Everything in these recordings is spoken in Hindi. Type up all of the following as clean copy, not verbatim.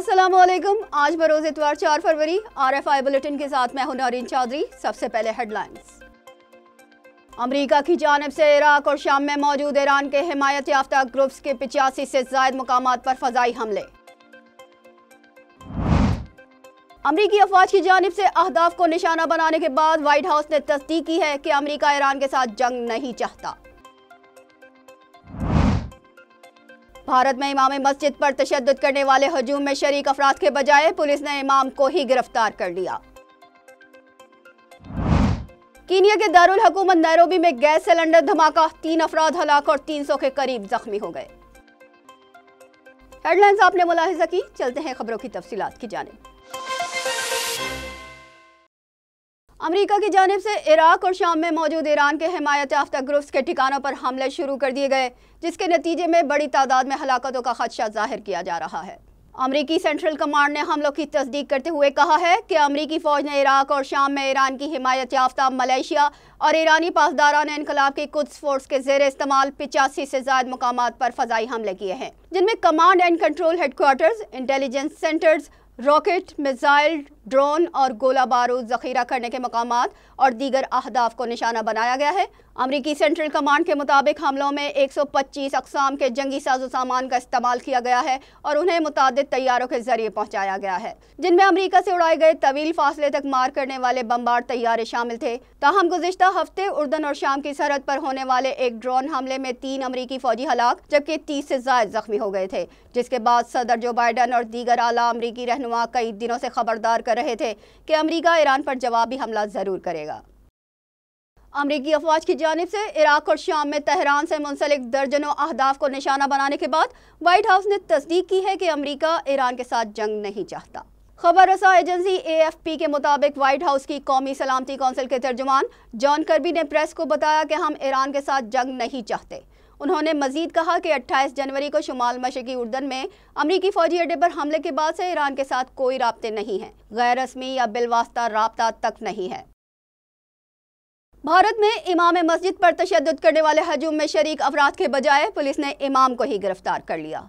अस्सलामुअलैकुम। आज बरोज़ इतवार 4 फरवरी RFI बुलेटिन के साथ मैं हूं नौरीन चौधरी। सबसे पहले हेडलाइंस। अमेरिका की जानिब से इराक और शाम में मौजूद ईरान के हिमायत याफ्ता ग्रुप्स के 85 से ज़ायद मुकामात पर फ़ज़ाई हमले। अमरीकी अफवाज की जानिब से अहदाफ को निशाना बनाने के बाद व्हाइट हाउस ने तस्दीक की है कि अमरीका ईरान के साथ जंग नहीं चाहता। भारत में इमाम मस्जिद पर तशद्दुद करने वाले हजूम में शरीक अफराद के बजाय पुलिस ने इमाम को ही गिरफ्तार कर लिया। कीनिया के दारुल हुकूमत नैरोबी में गैस सिलेंडर धमाका, 3 अफराद हलाक और 300 के करीब जख्मी हो गए। हेडलाइंस आपने मुलाहिजा की। चलते हैं खबरों की तफसीलात की जानिब। अमेरिका की जानिब से इराक और शाम में मौजूद ईरान के हिमायत याफ्ता ग्रुप्स के ठिकानों पर हमले शुरू कर दिए गए, जिसके नतीजे में बड़ी तादाद में हलाकतों का खदशा जाहिर किया जा रहा है। अमरीकी सेंट्रल कमांड ने हमलों की तस्दीक करते हुए कहा है कि अमरीकी फौज ने इराक और शाम में ईरान की हिमायत याफ्ता मलेशिया और ईरानी पासदारान इनकलाब की कुद्स फोर्स के ज़ेर इस्तेमाल 85 से ज़ायद मुकामात पर फ़ज़ाई हमले किए हैं, जिनमें command and control headquarters, intelligence centres, rocket, missile, drone और गोला बारूद जखीरा करने के मकामात और दीगर अहदाफ को निशाना बनाया गया है। अमरीकी सेंट्रल कमांड के मुताबिक हमलों में 125 अक़साम के जंगी साजो सामान का इस्तेमाल किया गया है और उन्हें मुतादिद तैयारों के जरिए पहुंचाया गया है, जिनमें अमरीका से उड़ाए गए तवील फासले तक मार करने वाले बमबार तैयारे शामिल थे। ताहम गुज़िश्ता हफ्ते उर्दन और शाम की सरहद पर होने वाले एक ड्रोन हमले में 3 अमरीकी फौजी हलाक जबकि 30 से ज़ायद जख्मी हो गए थे, जिसके बाद सदर जो बाइडन और दीगर आला अमरीकी रहनुमा कई दिनों से खबरदार कर रहे थे कि अमेरिका ईरान पर जवाबी हमला जरूर करेगा। अमरीकी अफवाज की जानिब से इराक और शाम में तेहरान से मुंसलिक दर्जनों अहदाफ को निशाना बनाने के बाद व्हाइट हाउस ने तस्दीक की है कि अमेरिका ईरान के साथ जंग नहीं चाहता। खबर रसा एजेंसी AFP के मुताबिक व्हाइट हाउस की कौमी सलामती कौंसिल के तर्जुमान जॉन कर्बी ने प्रेस को बताया कि हम ईरान के साथ जंग नहीं चाहते। उन्होंने मजीद कहा कि 28 जनवरी को शुमाल मशरकी उर्दन में अमरीकी फौजी अड्डे पर हमले के बाद से ईरान के साथ कोई राब्ते नहीं हैं, गैर रस्मी या बिलवास्ता राब्ता तक नहीं है। भारत में इमाम मस्जिद पर तशद्दुद करने वाले हजूम में शरीक अफराद के बजाय पुलिस ने इमाम को ही गिरफ्तार कर लिया।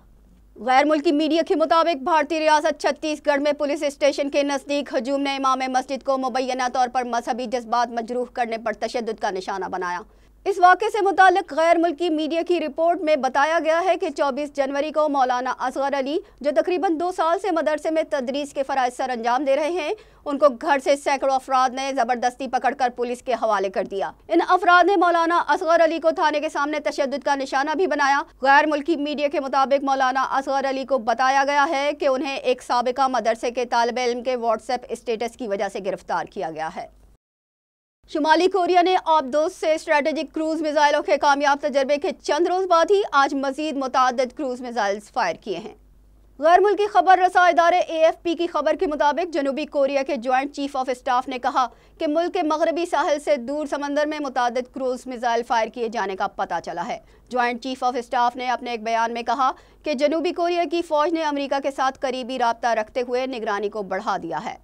गैर मुल्की मीडिया के मुताबिक भारतीय रियासत छत्तीसगढ़ में पुलिस स्टेशन के नज़दीक हजूम ने इमाम मस्जिद को मुबैना तौर पर मजहबी जज्बात मजरूह करने पर तशद्दुद का निशाना बनाया। इस वाक़े से मुताल्लिक़ गैर मुल्की मीडिया की रिपोर्ट में बताया गया है कि 24 जनवरी को मौलाना असगर अली, जो तकरीबन 2 साल से मदरसे में तदरीस के फ़राइज़ सर अंजाम दे रहे हैं, उनको घर से सैकड़ों अफराद ने ज़बरदस्ती पकड़कर पुलिस के हवाले कर दिया। इन अफराद ने मौलाना असगर अली को थाने के सामने तशद्दुद का निशाना भी बनाया। गैर मुल्की मीडिया के मुताबिक मौलाना असगर अली को बताया गया है कि उन्हें एक साबिका मदरसे के तालिब इल्म के व्हाट्सएप स्टेटस की वजह से गिरफ्तार किया गया है। शुमाली कोरिया ने ऑब्दोस से स्ट्रेटेजिक क्रूज मिसाइलों के कामयाब तजर्बे के चंद रोज बाद ही आज मजीद मुताद्दिद क्रूज मिसाइल्स फायर किए हैं। गैर मुल्की खबर रसा इदारे AFP की खबर के मुताबिक जनूबी कोरिया के ज्वाइंट चीफ ऑफ स्टाफ ने कहा कि मुल्क के मगरबी साहिल से दूर समंदर में मुताद्दिद क्रूज मिसाइल फायर किए जाने का पता चला है। ज्वाइंट चीफ ऑफ स्टाफ ने अपने एक बयान में कहा कि जनूबी कोरिया की फौज ने अमेरिका के साथ करीबी राब्ता रखते हुए निगरानी को बढ़ा दिया है।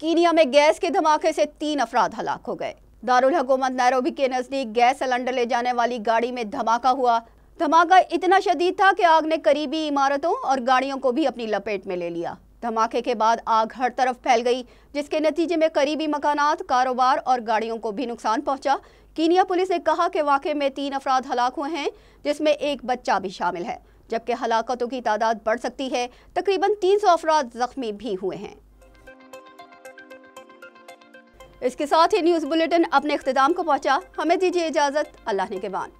कीनिया में गैस के धमाके से 3 अफराद हलाक हो गए। दारुल हुकूमत नैरोबी के नज़दीक गैस सिलेंडर ले जाने वाली गाड़ी में धमाका हुआ। धमाका इतना शदीद था कि आग ने करीबी इमारतों और गाड़ियों को भी अपनी लपेट में ले लिया। धमाके के बाद आग हर तरफ फैल गई, जिसके नतीजे में करीबी मकानात, कारोबार और गाड़ियों को भी नुकसान पहुंचा। कीनिया पुलिस ने कहा कि वाक़े में 3 अफराद हलाक हुए हैं, जिसमें एक बच्चा भी शामिल है, जबकि हलाकतों की तादाद बढ़ सकती है। तकरीबन 300 अफराद जख्मी भी हुए हैं। इसके साथ ही न्यूज़ बुलेटिन अपने इख्तिताम को पहुंचा। हमें दीजिए इजाज़त। अल्लाह ने के बाद।